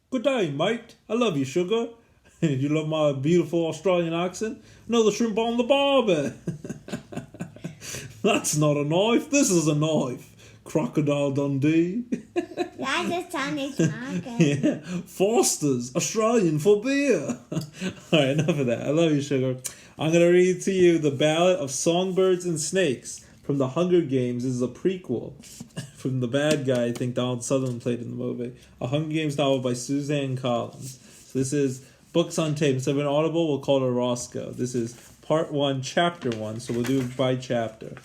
Good day, mate. I love you, sugar. Did you love my beautiful Australian accent? Another shrimp on the barbie. That's not a knife. This is a knife. Crocodile Dundee. That's a Sonic market. Yeah. Foster's, Australian for beer. Alright, enough of that. I love you, sugar. I'm going to read to you The Ballad of Songbirds and Snakes from The Hunger Games. This is a prequel from the bad guy I think Donald Sutherland played in the movie. A Hunger Games novel by Suzanne Collins. So this is Books on Tape. Instead of an Audible, we'll call it a Roscoe. This is part 1, chapter 1, so we'll do it by chapter.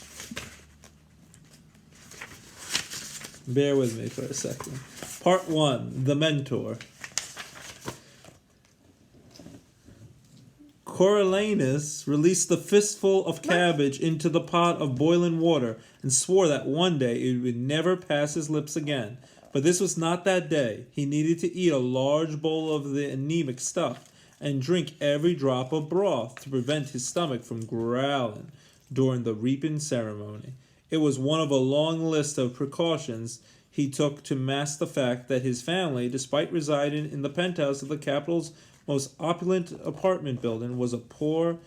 Bear with me for a second. Part 1, The Mentor. Coriolanus released the fistful of cabbage into the pot of boiling water and swore that one day it would never pass his lips again. But this was not that day. He needed to eat a large bowl of the anemic stuff and drink every drop of broth to prevent his stomach from growling during the reaping ceremony. It was one of a long list of precautions he took to mask the fact that his family, despite residing in the penthouse of the capital's most opulent apartment building, was poor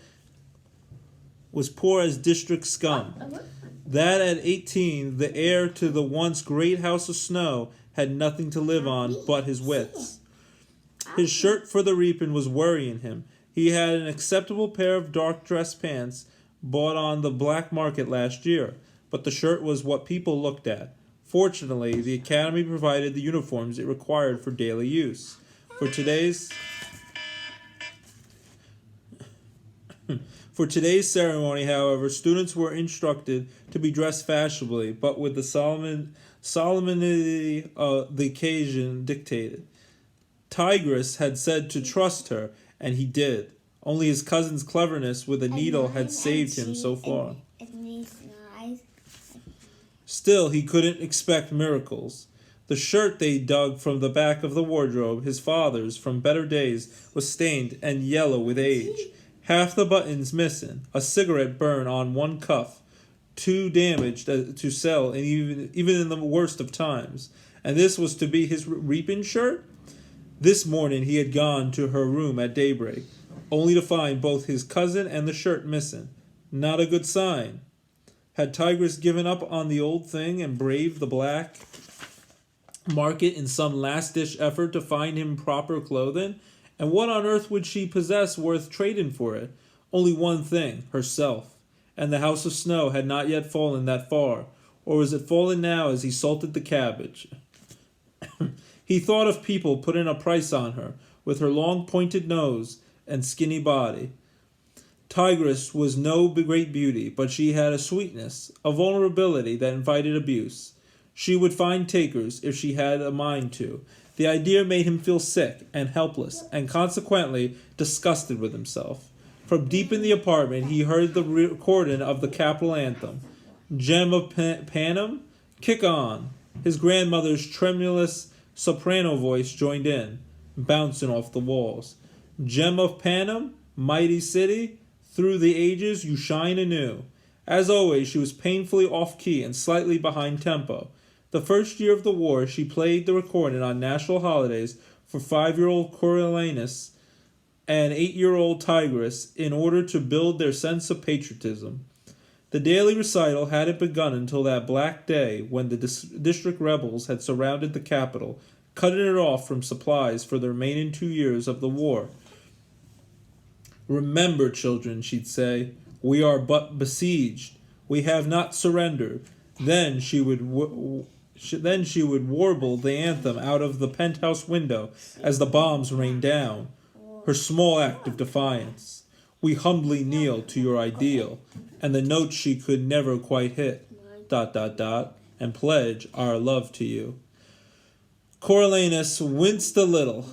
as district scum. That at 18, the heir to the once great house of Snow had nothing to live on but his wits. His shirt for the reaping was worrying him. He had an acceptable pair of dark dress pants bought on the black market last year, but the shirt was what people looked at. Fortunately, the academy provided the uniforms it required for daily use. For today's ceremony, however, students were instructed to be dressed fashionably, but with the solemnity the occasion dictated. Tigris had said to trust her, and he did. Only his cousin's cleverness with a needle had saved him so far. Still, he couldn't expect miracles. The shirt they dug from the back of the wardrobe, his father's, from better days, was stained and yellow with age. Half the buttons missing, a cigarette burn on one cuff, too damaged to sell, and even in the worst of times. And this was to be his reaping shirt? This morning he had gone to her room at daybreak, only to find both his cousin and the shirt missing. Not a good sign. Had Tigris given up on the old thing and braved the black market in some last-ditch effort to find him proper clothing? And what on earth would she possess worth trading for it? Only one thing, herself. And the house of Snow had not yet fallen that far, or was it fallen now as he salted the cabbage? He thought of people putting a price on her, with her long pointed nose and skinny body. Tigris was no great beauty, but she had a sweetness, a vulnerability that invited abuse. She would find takers if she had a mind to. The idea made him feel sick and helpless, and consequently disgusted with himself. From deep in the apartment he heard the recording of the capital anthem. Gem of Panem? Kick on! His grandmother's tremulous soprano voice joined in, bouncing off the walls. Gem of Panem? Mighty city? Through the ages you shine anew. As always, she was painfully off-key and slightly behind tempo. The first year of the war, she played the recording on national holidays for 5-year-old Coriolanus and 8-year-old Tigris in order to build their sense of patriotism. The daily recital hadn't begun until that black day when the district rebels had surrounded the capital, cutting it off from supplies for the remaining 2 years of the war. Remember, children, she'd say, we are but besieged. We have not surrendered. Then she would warble the anthem out of the penthouse window as the bombs rained down, her small act of defiance. We humbly kneel to your ideal, and the note she could never quite hit, ... and pledge our love to you. Coriolanus winced a little.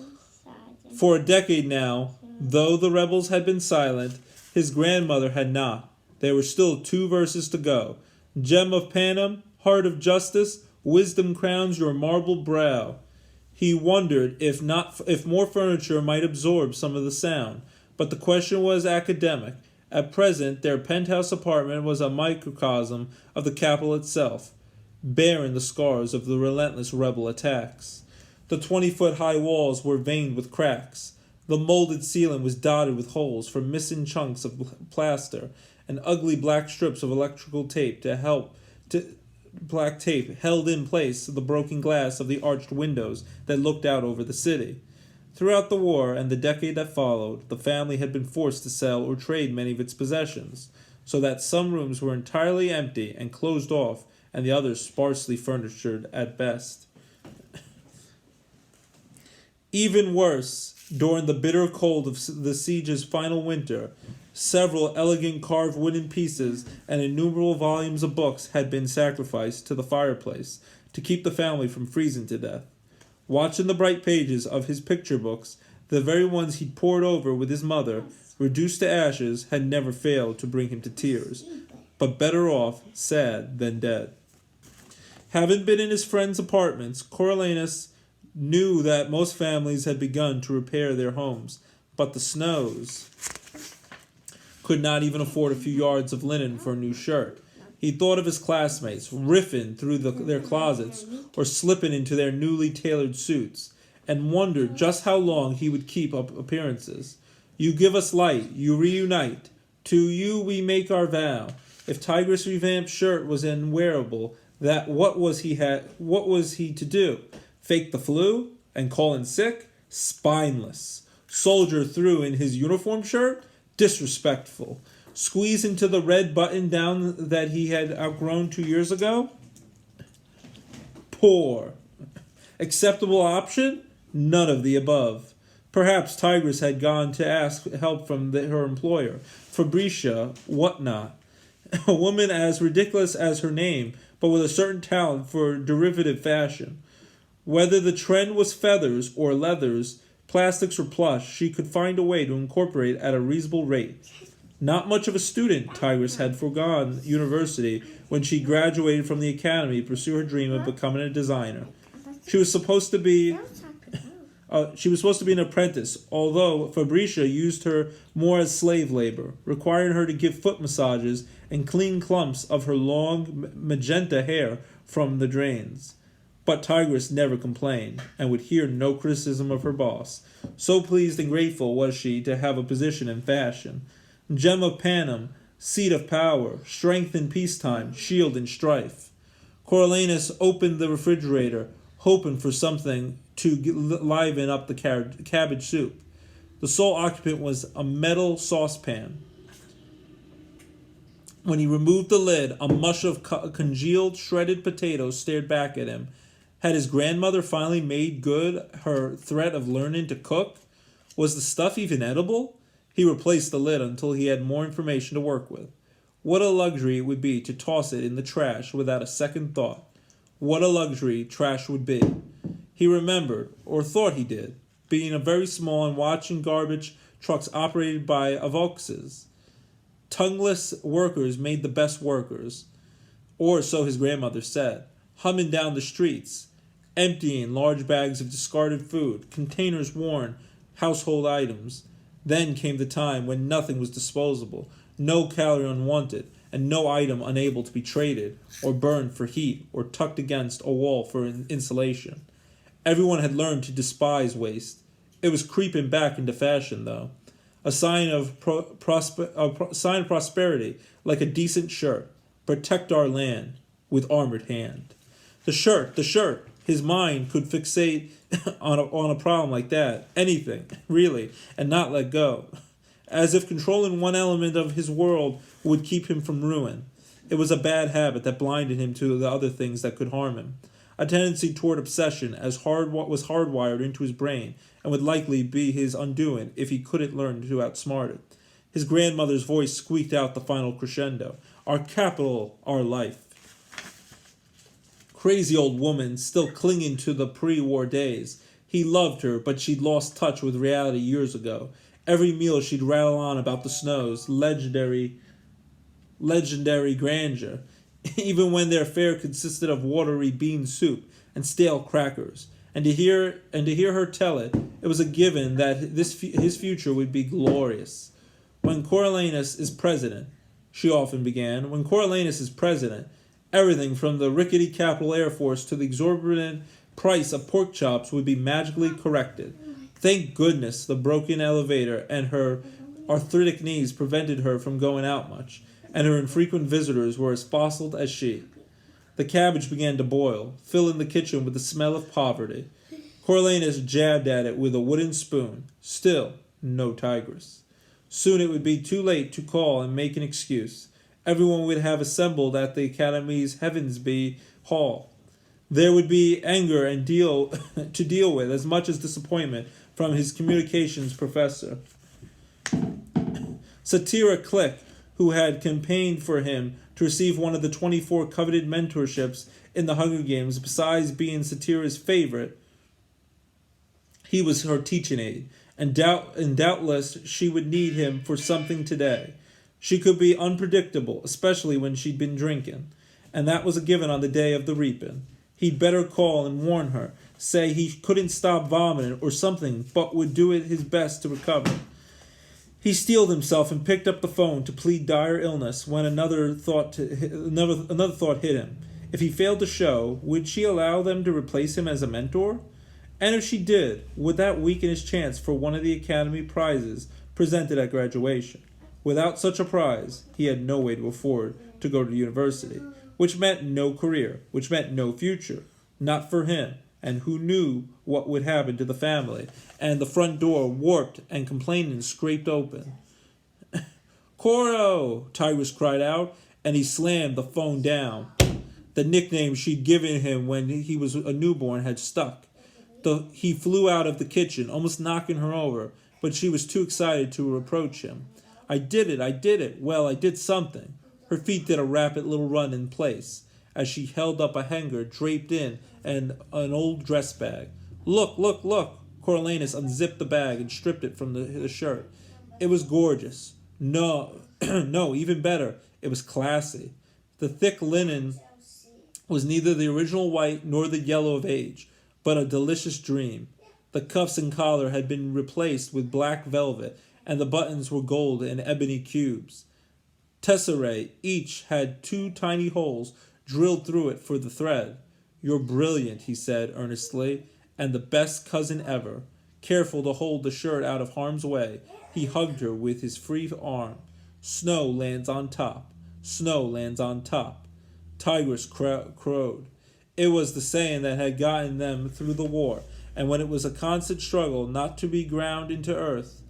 For a decade now, though the rebels had been silent, his grandmother had not. There were still 2 verses to go. Gem of Panem, heart of justice, wisdom crowns your marble brow. He wondered if more furniture might absorb some of the sound, but the question was academic. At present, their penthouse apartment was a microcosm of the capital itself, bearing the scars of the relentless rebel attacks. The 20-foot-high walls were veined with cracks. The molded ceiling was dotted with holes from missing chunks of plaster and ugly black strips of electrical tape black tape held in place the broken glass of the arched windows that looked out over the city. Throughout the war and the decade that followed, the family had been forced to sell or trade many of its possessions, so that some rooms were entirely empty and closed off, and the others sparsely furnished at best. Even worse, during the bitter cold of the siege's final winter, several elegant carved wooden pieces and innumerable volumes of books had been sacrificed to the fireplace to keep the family from freezing to death. Watching the bright pages of his picture books, the very ones he'd pored over with his mother, reduced to ashes, had never failed to bring him to tears. But better off sad than dead. Having been in his friends' apartments, Coriolanus knew that most families had begun to repair their homes, but the Snows could not even afford a few yards of linen for a new shirt. He thought of his classmates, riffing through their closets or slipping into their newly tailored suits, and wondered just how long he would keep up appearances. You give us light, you reunite. To you we make our vow. If Tigris' revamped shirt was unwearable, what was he to do? Fake the flu and call in sick? Spineless. Soldier through in his uniform shirt? Disrespectful. Squeeze into the red button down that he had outgrown 2 years ago? Poor. Acceptable option? None of the above. Perhaps Tigris had gone to ask help from her employer, Fabricia Whatnot, a woman as ridiculous as her name, but with a certain talent for derivative fashion. Whether the trend was feathers or leathers, plastics or plush, she could find a way to incorporate at a reasonable rate. Not much of a student, Tigris had foregone university when she graduated from the academy to pursue her dream of becoming a designer. She was supposed to be an apprentice, although Fabricia used her more as slave labor, requiring her to give foot massages and clean clumps of her long magenta hair from the drains. But Tigris never complained, and would hear no criticism of her boss. So pleased and grateful was she to have a position in fashion. Gem of Panem, seat of power, strength in peacetime, shield in strife. Coriolanus opened the refrigerator, hoping for something to liven up the cabbage soup. The sole occupant was a metal saucepan. When he removed the lid, a mush of congealed, shredded potatoes stared back at him. Had his grandmother finally made good her threat of learning to cook? Was the stuff even edible? He replaced the lid until he had more information to work with. What a luxury it would be to toss it in the trash without a second thought. What a luxury trash would be. He remembered, or thought he did, being a very small and watching garbage trucks operated by avoxes. Tongueless workers made the best workers, or so his grandmother said, humming down the streets, emptying large bags of discarded food, containers worn, household items. Then came the time when nothing was disposable, no calorie unwanted, and no item unable to be traded, or burned for heat, or tucked against a wall for insulation. Everyone had learned to despise waste. It was creeping back into fashion, though. A sign of prosperity, like a decent shirt. Protect our land, with armored hand. The shirt. His mind could fixate on a problem like that, anything, really, and not let go. As if controlling one element of his world would keep him from ruin. It was a bad habit that blinded him to the other things that could harm him. A tendency toward obsession what was hardwired into his brain, and would likely be his undoing if he couldn't learn to outsmart it. His grandmother's voice squeaked out the final crescendo. Our capital, our life. Crazy old woman, still clinging to the pre-war days. He loved her, but she'd lost touch with reality years ago. Every meal she'd rattle on about the Snows, legendary grandeur, even when their fare consisted of watery bean soup and stale crackers. And to hear her tell it, it was a given that his future would be glorious. When Coriolanus is president, she often began, when Coriolanus is president, everything from the rickety Capital Air Force to the exorbitant price of pork chops would be magically corrected. Thank goodness the broken elevator and her arthritic knees prevented her from going out much, and her infrequent visitors were as fossiled as she. The cabbage began to boil, filling the kitchen with the smell of poverty. Coriolanus jabbed at it with a wooden spoon. Still, no tigress. Soon it would be too late to call and make an excuse. Everyone would have assembled at the Academy's Heavensby Hall. There would be anger and to deal with, as much as disappointment from his communications professor. Satira Click, who had campaigned for him to receive one of the 24 coveted mentorships in the Hunger Games, besides being Satira's favorite, he was her teaching aide, and doubtless she would need him for something today. She could be unpredictable, especially when she'd been drinking, and that was a given on the day of the reaping. He'd better call and warn her, say he couldn't stop vomiting or something, but would do his best to recover. He steeled himself and picked up the phone to plead dire illness when another thought hit him. If he failed to show, would she allow them to replace him as a mentor? And if she did, would that weaken his chance for one of the Academy prizes presented at graduation? Without such a prize, he had no way to afford to go to university, which meant no career, which meant no future. Not for him, and who knew what would happen to the family? And the front door, warped and complaining, scraped open. "Coro!" Tigress cried out, and he slammed the phone down. The nickname she'd given him when he was a newborn had stuck. He flew out of the kitchen, almost knocking her over, but she was too excited to reproach him. I did it. Well, I did something." Her feet did a rapid little run in place, as she held up a hanger draped in an old dress bag. Look! Coriolanus unzipped the bag and stripped it from the shirt. It was gorgeous. No, even better. It was classy. The thick linen was neither the original white nor the yellow of age, but a delicious dream. The cuffs and collar had been replaced with black velvet, and the buttons were gold and ebony cubes. Tesserae each had 2 tiny holes drilled through it for the thread. "You're brilliant," he said earnestly, "and the best cousin ever." Careful to hold the shirt out of harm's way, he hugged her with his free arm. Snow lands on top. Snow lands on top. Tigress crowed. It was the saying that had gotten them through the war, and when it was a constant struggle not to be ground into earth.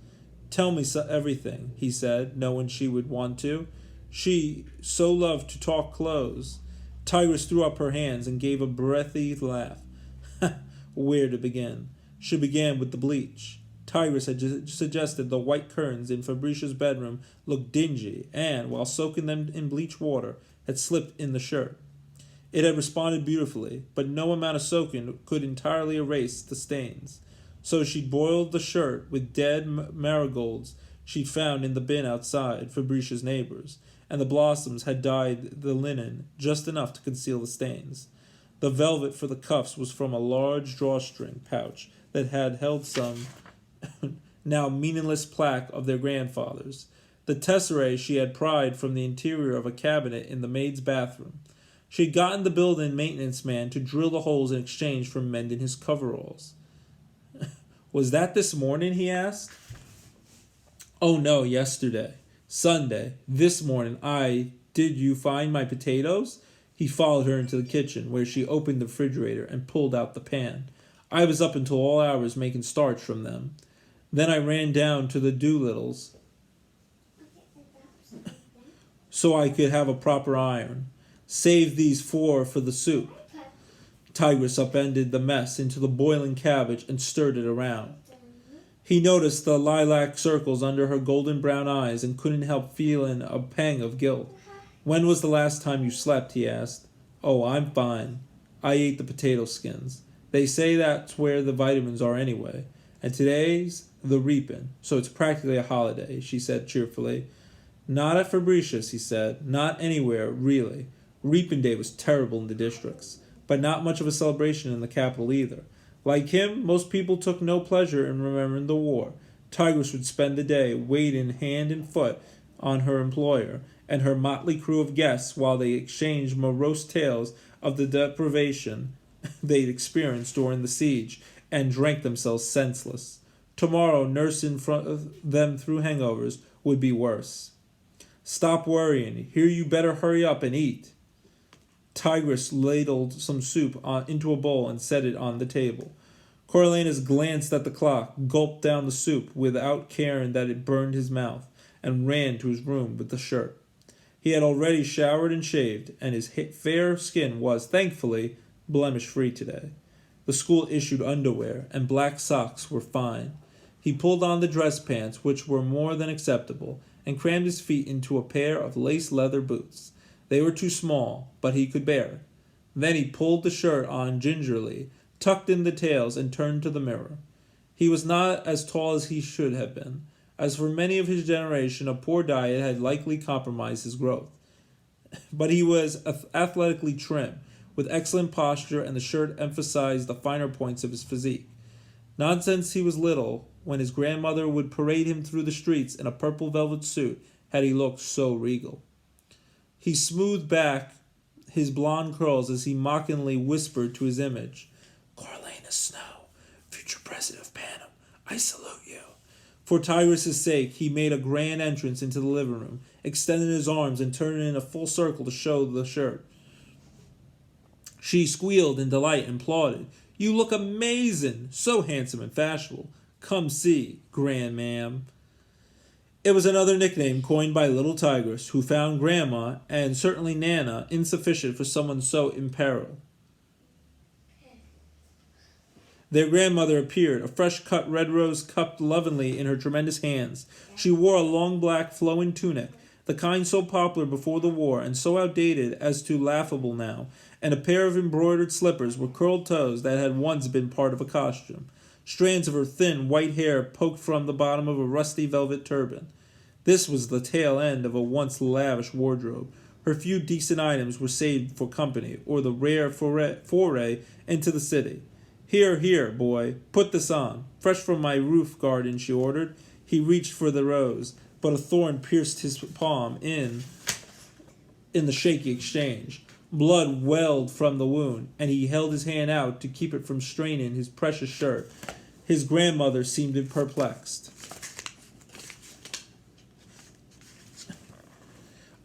"Tell me everything," he said, knowing she would want to. She so loved to talk clothes. Tigress threw up her hands and gave a breathy laugh. Where to begin? She began with the bleach. Tigress had suggested the white curtains in Fabricia's bedroom looked dingy, and, while soaking them in bleach water, had slipped in the shirt. It had responded beautifully, but no amount of soaking could entirely erase the stains. So she'd boiled the shirt with dead marigolds she'd found in the bin outside Fabricia's neighbors, and the blossoms had dyed the linen just enough to conceal the stains. The velvet for the cuffs was from a large drawstring pouch that had held some now meaningless plaque of their grandfathers. The tesserae she had pried from the interior of a cabinet in the maid's bathroom. She had gotten the building maintenance man to drill the holes in exchange for mending his coveralls. "Was that this morning?" he asked. "Oh no, yesterday. Sunday. This morning. Did you find my potatoes?" He followed her into the kitchen, where she opened the refrigerator and pulled out the pan. "I was up until all hours making starch from them. Then I ran down to the Doolittle's so I could have a proper iron. Save these 4 for the soup." Tigress upended the mess into the boiling cabbage and stirred it around. He noticed the lilac circles under her golden brown eyes and couldn't help feeling a pang of guilt. "When was the last time you slept?" he asked. "Oh, I'm fine. I ate the potato skins. They say that's where the vitamins are anyway. And today's the reaping, so it's practically a holiday," she said cheerfully. "Not at Fabricius," he said. "Not anywhere, really. Reaping day was terrible in the districts, but not much of a celebration in the capital either. Like him, most people took no pleasure in remembering the war. Tigress would spend the day waiting hand and foot on her employer and her motley crew of guests while they exchanged morose tales of the deprivation they'd experienced during the siege and drank themselves senseless. Tomorrow, nursing them through hangovers would be worse. Stop worrying. Here you better hurry up and eat. Tigress ladled some soup into a bowl and set it on the table. Coriolanus glanced at the clock, gulped down the soup without caring that it burned his mouth, and ran to his room with the shirt. He had already showered and shaved, and his fair skin was, thankfully, blemish-free today. The school issued underwear, and black socks were fine. He pulled on the dress pants, which were more than acceptable, and crammed his feet into a pair of lace leather boots. They were too small, but he could bear it. Then he pulled the shirt on gingerly, tucked in the tails, and turned to the mirror. He was not as tall as he should have been. As for many of his generation, a poor diet had likely compromised his growth. But he was athletically trim, with excellent posture, and the shirt emphasized the finer points of his physique. Not since he was little, when his grandmother would parade him through the streets in a purple velvet suit, had he looked so regal. He smoothed back his blonde curls as he mockingly whispered to his image, "Coriolanus Snow, future president of Panem, I salute you." For Tigress's sake, he made a grand entrance into the living room, extending his arms and turning in a full circle to show the shirt. She squealed in delight and applauded. "You look amazing! So handsome and fashionable. Come see, grand ma'am." It was another nickname coined by little Tigress, who found Grandma, and certainly Nana, insufficient for someone so imperilled. Their grandmother appeared, a fresh-cut red rose cupped lovingly in her tremendous hands. She wore a long black flowing tunic, the kind so popular before the war and so outdated as to laughable now, and a pair of embroidered slippers with curled toes that had once been part of a costume. Strands of her thin, white hair poked from the bottom of a rusty velvet turban. This was the tail end of a once lavish wardrobe. Her few decent items were saved for company, or the rare foray into the city. Here, boy, put this on. Fresh from my roof garden," she ordered. He reached for the rose, but a thorn pierced his palm in the shaky exchange. Blood welled from the wound, and he held his hand out to keep it from straining his precious shirt. His grandmother seemed perplexed.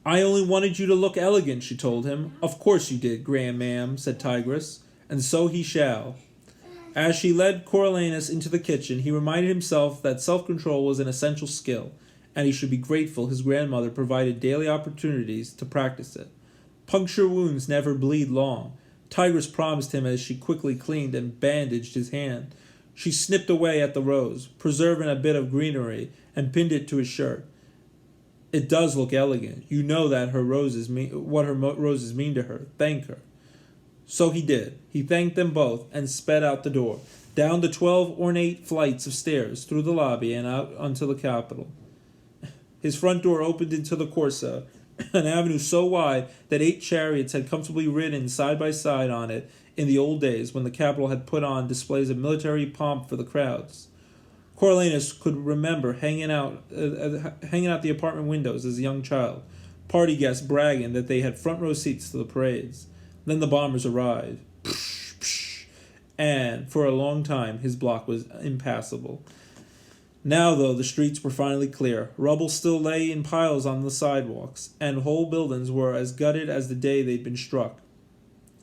"I only wanted you to look elegant," she told him. "Of course you did, grandma'am," said Tigress, "and so he shall." As she led Coriolanus into the kitchen, he reminded himself that self-control was an essential skill, and he should be grateful his grandmother provided daily opportunities to practice it. Puncture wounds never bleed long. Tigress promised him as she quickly cleaned and bandaged his hand. She snipped away at the rose, preserving a bit of greenery, and pinned it to his shirt. "It does look elegant. You know that what her roses mean to her. Thank her." So he did. He thanked them both and sped out the door, down the 12 ornate flights of stairs, through the lobby, and out onto the Capitol. His front door opened into the Corso, an avenue so wide that 8 chariots had comfortably ridden side by side on it in the old days when the Capitol had put on displays of military pomp for the crowds. Coriolanus could remember hanging out the apartment windows as a young child, party guests bragging that they had front row seats to the parades. Then the bombers arrived, and for a long time his block was impassable. Now, though, the streets were finally clear. Rubble still lay in piles on the sidewalks, and whole buildings were as gutted as the day they'd been struck.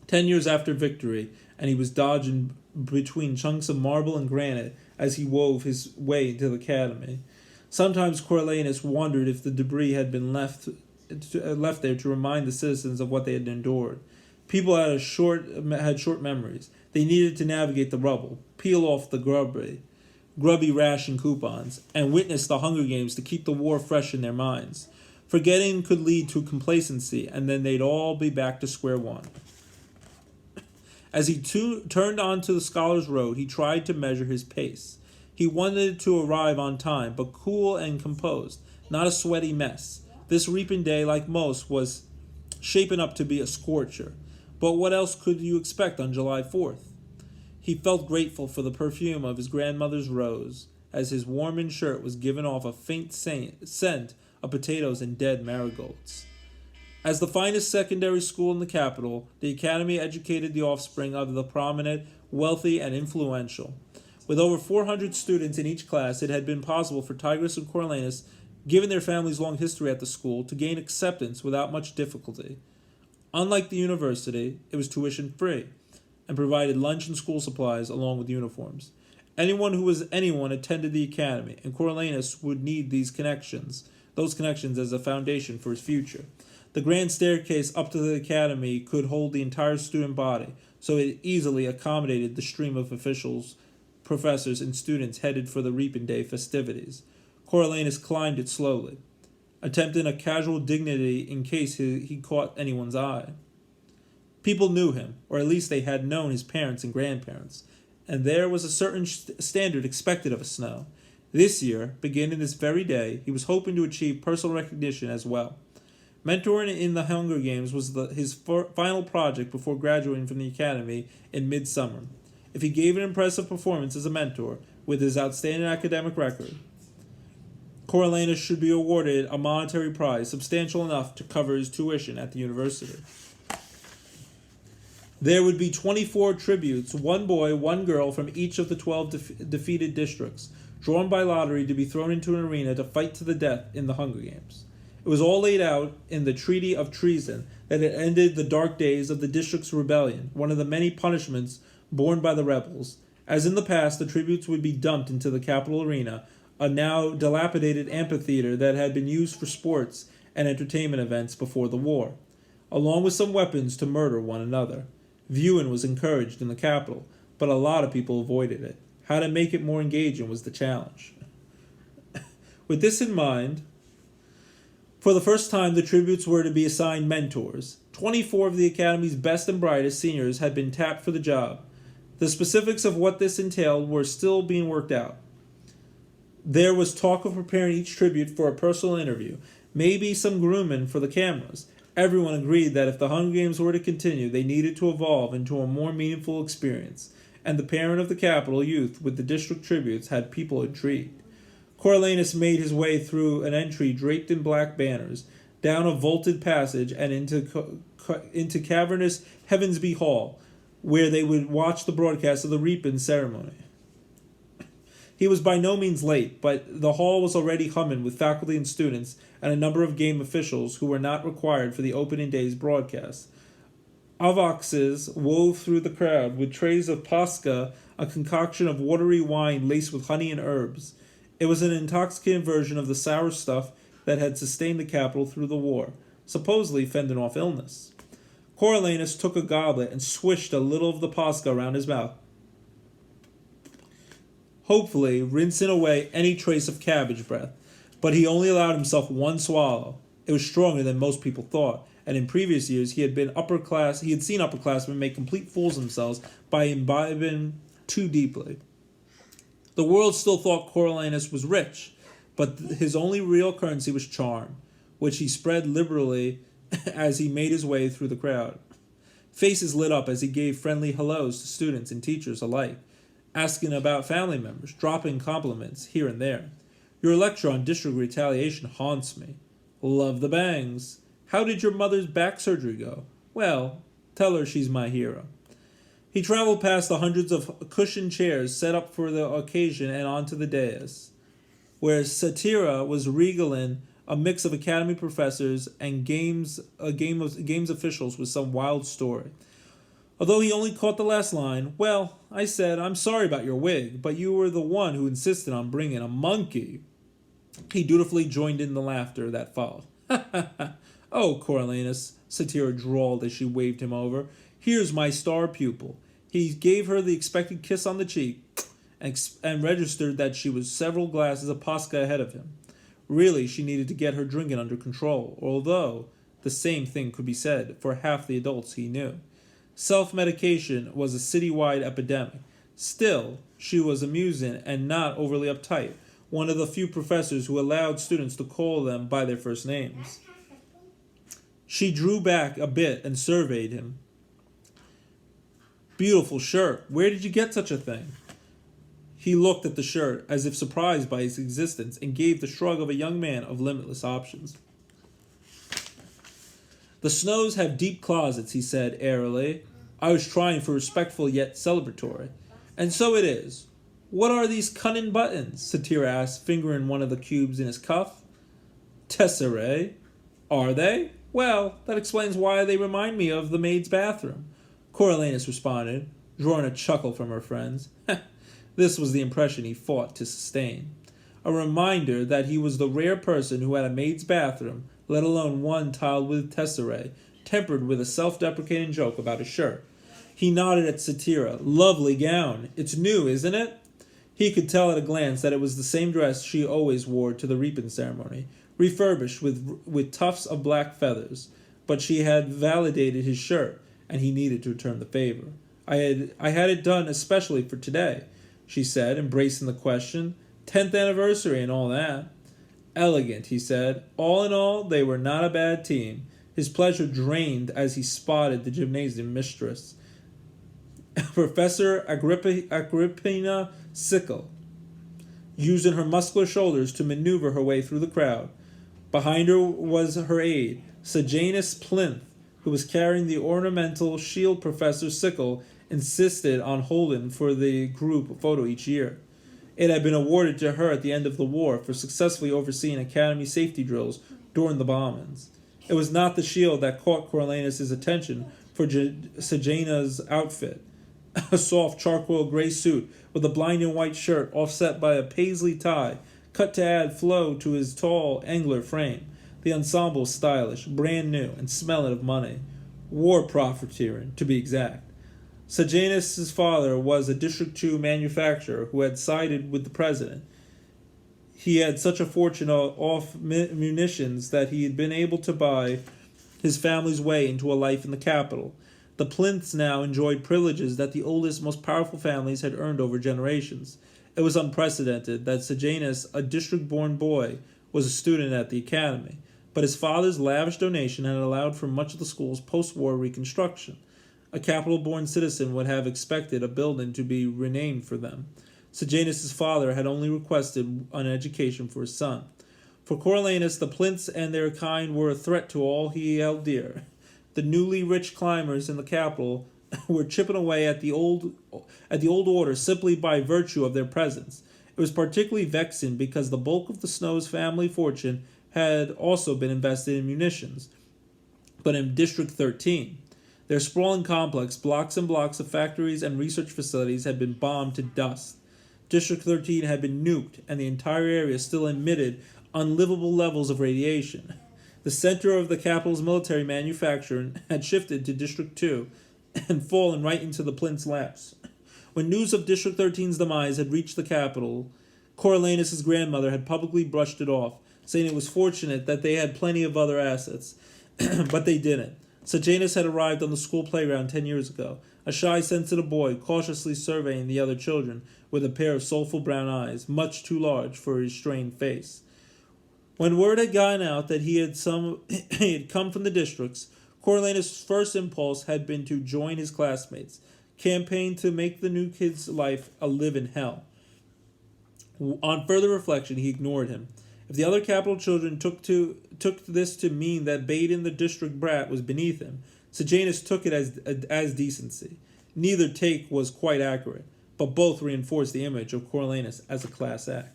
10 years after victory, and he was dodging between chunks of marble and granite as he wove his way into the academy. Sometimes Coriolanus wondered if the debris had been left there to remind the citizens of what they had endured. People had short memories. They needed to navigate the rubble, peel off the grubby ration coupons, and witness the Hunger Games to keep the war fresh in their minds. Forgetting could lead to complacency, and then they'd all be back to square one. As he turned onto the Scholars' Road, he tried to measure his pace. He wanted to arrive on time, but cool and composed, not a sweaty mess. This reaping day, like most, was shaping up to be a scorcher. But what else could you expect on July 4th? He felt grateful for the perfume of his grandmother's rose, as his warming shirt was giving off a faint scent of potatoes and dead marigolds. As the finest secondary school in the capital, the academy educated the offspring of the prominent, wealthy, and influential. With over 400 students in each class, it had been possible for Tigris and Coriolanus, given their family's long history at the school, to gain acceptance without much difficulty. Unlike the university, it was tuition free and provided lunch and school supplies along with uniforms. Anyone who was anyone attended the academy, and Coriolanus would need those connections as a foundation for his future. The grand staircase up to the academy could hold the entire student body, so it easily accommodated the stream of officials, professors, and students headed for the Reaping Day festivities. Coriolanus climbed it slowly, attempting a casual dignity in case he caught anyone's eye. People knew him, or at least they had known his parents and grandparents, and there was a certain standard expected of a Snow. This year, beginning this very day, he was hoping to achieve personal recognition as well. Mentoring in the Hunger Games was his final project before graduating from the academy in midsummer. If he gave an impressive performance as a mentor, with his outstanding academic record, Coriolanus should be awarded a monetary prize substantial enough to cover his tuition at the university. There would be 24 tributes, one boy, one girl from each of the 12 defeated districts, drawn by lottery to be thrown into an arena to fight to the death in the Hunger Games. It was all laid out in the Treaty of Treason that had ended the dark days of the district's rebellion, one of the many punishments borne by the rebels. As in the past, the tributes would be dumped into the capital arena, a now dilapidated amphitheater that had been used for sports and entertainment events before the war, along with some weapons to murder one another. Viewing was encouraged in the capital, but a lot of people avoided it. How to make it more engaging was the challenge. With this in mind, for the first time, the tributes were to be assigned mentors. 24 of the Academy's best and brightest seniors had been tapped for the job. The specifics of what this entailed were still being worked out. There was talk of preparing each tribute for a personal interview, maybe some grooming for the cameras. Everyone agreed that if the Hunger Games were to continue, they needed to evolve into a more meaningful experience, and the parent of the capital youth with the district tributes had people intrigued. Coriolanus made his way through an entry draped in black banners, down a vaulted passage, and into cavernous Heavensby Hall, where they would watch the broadcast of the Reaping ceremony. He was by no means late, but the hall was already humming with faculty and students and a number of game officials who were not required for the opening day's broadcast. Avoxes wove through the crowd with trays of pasca, a concoction of watery wine laced with honey and herbs. It was an intoxicating version of the sour stuff that had sustained the capital through the war, supposedly fending off illness. Coriolanus took a goblet and swished a little of the pasca around his mouth, hopefully rinsing away any trace of cabbage breath, but he only allowed himself one swallow. It was stronger than most people thought, and in previous years he had seen upperclassmen make complete fools of themselves by imbibing too deeply. The world still thought Coriolanus was rich, but his only real currency was charm, which he spread liberally as he made his way through the crowd. Faces lit up as he gave friendly hellos to students and teachers alike, asking about family members, dropping compliments here and there. Your lecture on district retaliation haunts me. Love the bangs. How did your mother's back surgery go? Well, tell her she's my hero. He traveled past the hundreds of cushioned chairs set up for the occasion and onto the dais, where Satira was regaling a mix of academy professors and games officials with some wild story. Although he only caught the last line, "Well, I said, I'm sorry about your wig, but you were the one who insisted on bringing a monkey." He dutifully joined in the laughter that followed. "Oh, Coriolanus," Satira drawled as she waved him over, "here's my star pupil." He gave her the expected kiss on the cheek and registered that she was several glasses of pasca ahead of him. Really, she needed to get her drinking under control, although the same thing could be said for half the adults he knew. Self-medication was a city-wide epidemic. Still, she was amusing and not overly uptight, one of the few professors who allowed students to call them by their first names. She drew back a bit and surveyed him. "Beautiful shirt. Where did you get such a thing?" He looked at the shirt, as if surprised by its existence, and gave the shrug of a young man of limitless options. "The Snows have deep closets," he said airily. I was trying for respectful yet celebratory. "And so it is. What are these cunning buttons?" Satir asked, fingering one of the cubes in his cuff. "Tesserae. Are they? Well, that explains why they remind me of the maid's bathroom," Coriolanus responded, drawing a chuckle from her friends. This was the impression he fought to sustain. A reminder that he was the rare person who had a maid's bathroom, let alone one tiled with tesserae, tempered with a self-deprecating joke about his shirt. He nodded at Satira. "Lovely gown. It's new, isn't it?" He could tell at a glance that it was the same dress she always wore to the reaping ceremony, refurbished with tufts of black feathers. But she had validated his shirt, and he needed to return the favor. I had it done especially for today," she said, embracing the question. "10th anniversary and all that." "Elegant," he said. All in all, they were not a bad team. His pleasure drained as he spotted the gymnasium mistress, Professor Agrippina Sickle, using her muscular shoulders to maneuver her way through the crowd. Behind her was her aide, Sejanus Plinth, who was carrying the ornamental shield Professor Sickle insisted on holding for the group photo each year. It had been awarded to her at the end of the war for successfully overseeing academy safety drills during the bombings. It was not the shield that caught Coriolanus' attention for Sejanus's outfit. A soft charcoal gray suit with a blinding white shirt offset by a paisley tie, cut to add flow to his tall, angular frame. The ensemble was stylish, brand new, and smelling of money. War profiteering, to be exact. Sejanus' father was a District 2 manufacturer who had sided with the president. He had such a fortune off munitions that he had been able to buy his family's way into a life in the capital. The Plinths now enjoyed privileges that the oldest, most powerful families had earned over generations. It was unprecedented that Sejanus, a district-born boy, was a student at the academy, but his father's lavish donation had allowed for much of the school's post-war reconstruction. A capital-born citizen would have expected a building to be renamed for them. Sejanus' father had only requested an education for his son. For Coriolanus, the Plinths and their kind were a threat to all he held dear. The newly rich climbers in the capital were chipping away at the old order simply by virtue of their presence. It was particularly vexing because the bulk of the Snow's family fortune had also been invested in munitions, but in District 13. Their sprawling complex, blocks and blocks of factories and research facilities, had been bombed to dust. District 13 had been nuked, and the entire area still emitted unlivable levels of radiation. The center of the capital's military manufacture had shifted to District 2 and fallen right into the Plinth's laps. When news of District 13's demise had reached the capital, Coriolanus' grandmother had publicly brushed it off, saying it was fortunate that they had plenty of other assets. But they didn't. Sejanus had arrived on the school playground 10 years ago, a shy, sensitive boy cautiously surveying the other children with a pair of soulful brown eyes, much too large for his strained face. When word had gotten out that he had come from the districts, Coriolanus' first impulse had been to join his classmates, campaign to make the new kid's life a living hell. On further reflection, he ignored him. If the other capital children took this to mean that baiting the district brat was beneath him, Sejanus took it as decency. Neither take was quite accurate, but both reinforced the image of Coriolanus as a class act.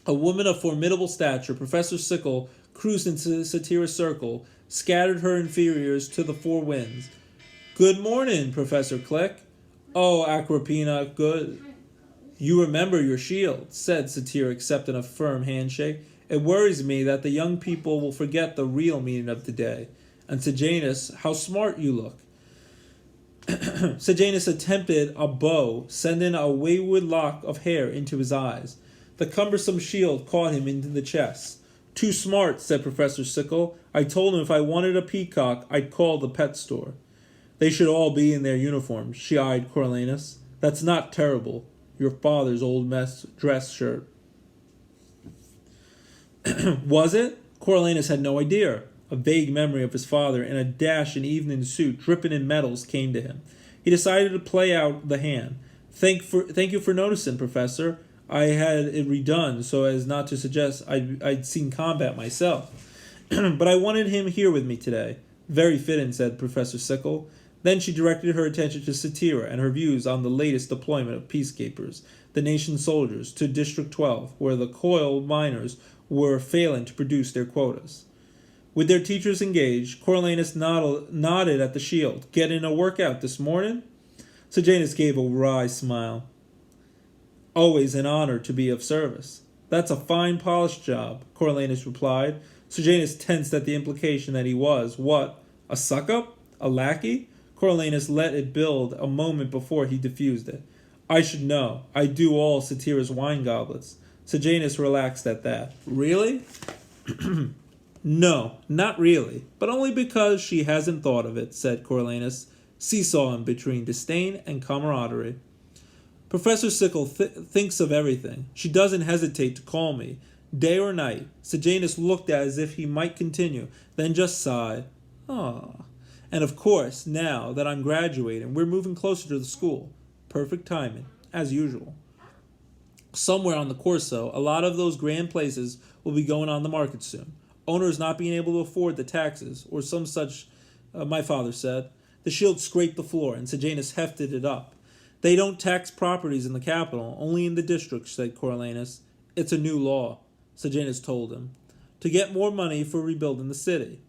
A woman of formidable stature, Professor Sickle, cruised into Satira's circle, scattered her inferiors to the four winds. "Good morning, Professor Click." "Oh, Agrippina, good. You remember your shield," said Satira, accepting a firm handshake. "It worries me that the young people will forget the real meaning of the day. And Sejanus, how smart you look." Sejanus attempted a bow, sending a wayward lock of hair into his eyes. The cumbersome shield caught him into the chest. "Too smart," said Professor Sickle. "I told him if I wanted a peacock, I'd call the pet store." "They should all be in their uniforms," she eyed Coriolanus. "That's not terrible. Your father's old mess dress shirt." Was it? Coriolanus had no idea. A vague memory of his father in a dashing evening suit dripping in metals came to him. He decided to play out the hand. Thank you for noticing, Professor. I had it redone so as not to suggest I'd seen combat myself." But I wanted him here with me today. Very fitting, said Professor Sickle. Then she directed her attention to Satira and her views on the latest deployment of peacekeepers, the nation's soldiers, to District 12, where the coal miners were failing to produce their quotas. With their teachers engaged, Coriolanus nodded at the shield. Getting a workout this morning? Sejanus gave a wry smile. Always an honor to be of service. That's a fine polished job, Coriolanus replied. Sejanus tensed at the implication that he was, what, a suck-up? A lackey? Coriolanus let it build a moment before he diffused it. I should know. I do all Satira's wine goblets. Sejanus relaxed at that. Really? No, not really, but only because she hasn't thought of it, said Coriolanus, seesawing between disdain and camaraderie. Professor Sickle thinks of everything. She doesn't hesitate to call me, day or night. Sejanus looked as if he might continue, then just sighed. Ah. And of course, now that I'm graduating, we're moving closer to the school. Perfect timing, as usual. Somewhere on the Corso, a lot of those grand places will be going on the market soon. Owners not being able to afford the taxes, or some such, my father said. The shield scraped the floor, and Sejanus hefted it up. They don't tax properties in the capital, only in the districts, said Coriolanus. It's a new law, Sejanus told him, to get more money for rebuilding the city.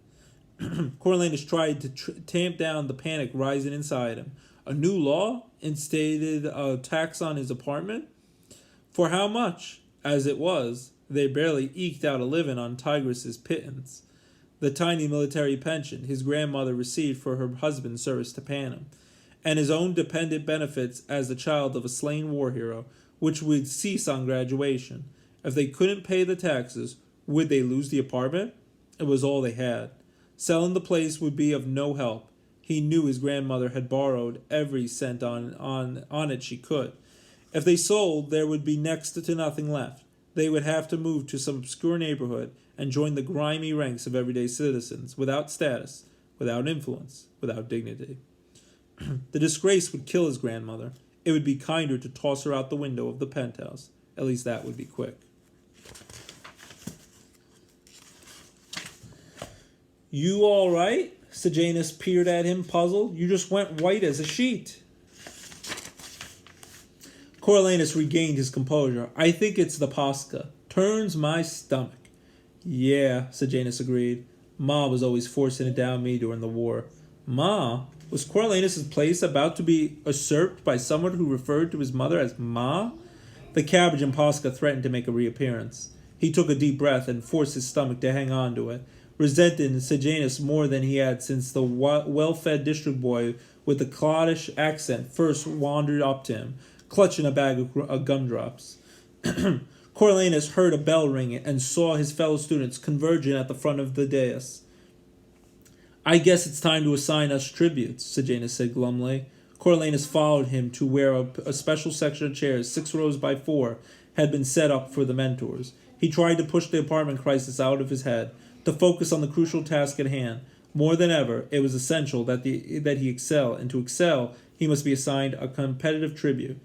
Coriolanus tried to tamp down the panic rising inside him. A new law? Instated a tax on his apartment? For how much? As it was, they barely eked out a living on Tigris's pittance, the tiny military pension his grandmother received for her husband's service to Panem, and his own dependent benefits as the child of a slain war hero, which would cease on graduation. If they couldn't pay the taxes, would they lose the apartment? It was all they had. Selling the place would be of no help. He knew his grandmother had borrowed every cent on it she could. If they sold, there would be next to nothing left. They would have to move to some obscure neighborhood and join the grimy ranks of everyday citizens, without status, without influence, without dignity. The disgrace would kill his grandmother. It would be kinder to toss her out the window of the penthouse. At least that would be quick. You all right? Sejanus peered at him, puzzled. You just went white as a sheet. Coriolanus regained his composure. I think it's the Posca. Turns my stomach. Yeah, Sejanus agreed. Ma was always forcing it down me during the war. Ma? Was Coriolanus' place about to be usurped by someone who referred to his mother as Ma? The cabbage and Posca threatened to make a reappearance. He took a deep breath and forced his stomach to hang on to it, resenting Sejanus more than he had since the well-fed district boy with the cloddish accent first wandered up to him, clutching a bag of gumdrops. Coriolanus heard a bell ring and saw his fellow students converging at the front of the dais. I guess it's time to assign us tributes, Sejanus said glumly. Coriolanus followed him to where a special section of chairs, 6 rows by 4, had been set up for the mentors. He tried to push the apartment crisis out of his head, to focus on the crucial task at hand. More than ever, it was essential that he excel, and to excel, he must be assigned a competitive tribute.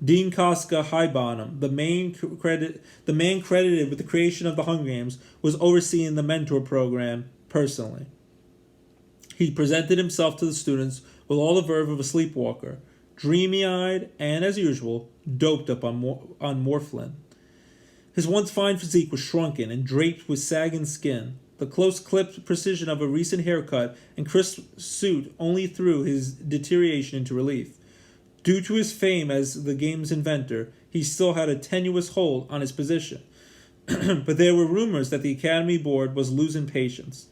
Dean Casca Highbottom, the man credited with the creation of the Hunger Games, was overseeing the mentor program personally. He presented himself to the students with all the verve of a sleepwalker, dreamy-eyed and, as usual, doped up on morphine. His once fine physique was shrunken and draped with sagging skin. The close-clipped precision of a recent haircut and crisp suit only threw his deterioration into relief. Due to his fame as the game's inventor, he still had a tenuous hold on his position. But there were rumors that the Academy Board was losing patience.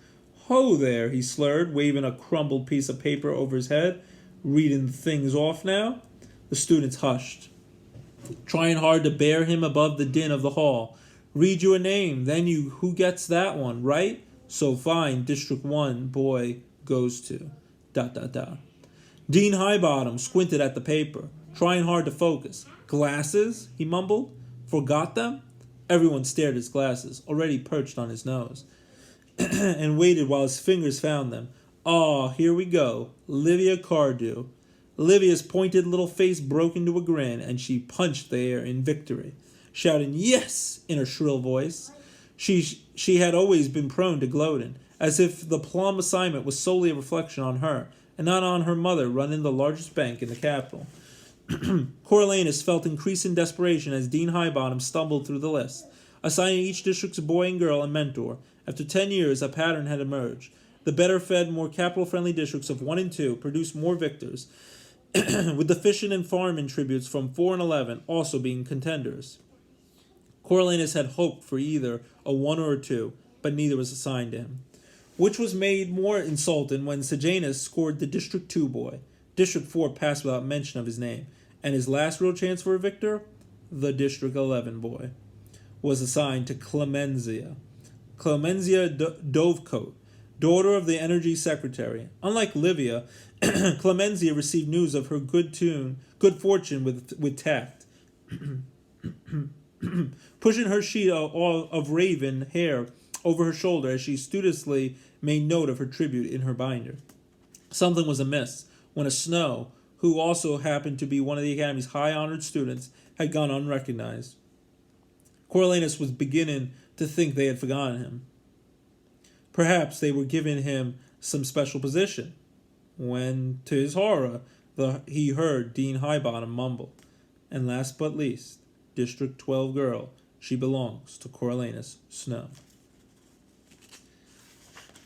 Ho there, he slurred, waving a crumpled piece of paper over his head. Reading things off now? The students hushed, trying hard to bear him above the din of the hall. Read you a name, then you who gets that one, right? So fine, District 1 boy goes to... ... Dean Highbottom squinted at the paper, trying hard to focus. Glasses? He mumbled. Forgot them? Everyone stared at his glasses, already perched on his nose, and waited while his fingers found them. Here we go. Livia Cardew. Livia's pointed little face broke into a grin, and she punched the air in victory, shouting, "Yes!" in her shrill voice. She had always been prone to gloating, as if the plum assignment was solely a reflection on her, and not on her mother running the largest bank in the capital. Coriolanus felt increasing desperation as Dean Highbottom stumbled through the list, assigning each district's boy and girl a mentor. After 10 years, a pattern had emerged. The better-fed, more capital-friendly districts of 1 and 2 produced more victors, with the fishing and farming tributes from 4 and 11 also being contenders. Coriolanus had hoped for either a 1 or a 2, but neither was assigned to him, which was made more insulting when Sejanus scored the District 2 boy. District 4 passed without mention of his name, and his last real chance for a victor, the District 11 boy, was assigned to Clemenzia. Clemenzia Dovecote, daughter of the Energy Secretary. Unlike Livia, Clemenzia received news of her good fortune with tact. Pushing her sheet of raven hair over her shoulder as she studiously made note of her tribute in her binder. Something was amiss when a Snow, who also happened to be one of the Academy's high-honored students, had gone unrecognized. Coriolanus was beginning to think they had forgotten him. Perhaps they were giving him some special position, when, to his horror, he heard Dean Highbottom mumble, "And last but least, District 12 girl, she belongs to Coriolanus Snow."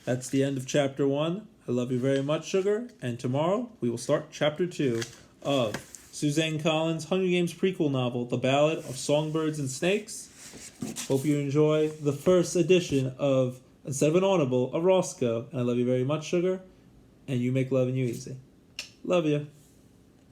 That's the end of Chapter 1. I love you very much, Sugar, and tomorrow we will start Chapter 2 of Suzanne Collins' Hunger Games prequel novel, The Ballad of Songbirds and Snakes. Hope you enjoy the first edition of, instead of an Audible, a Roscoe. And I love you very much, Sugar, and you make loving you easy. Love you.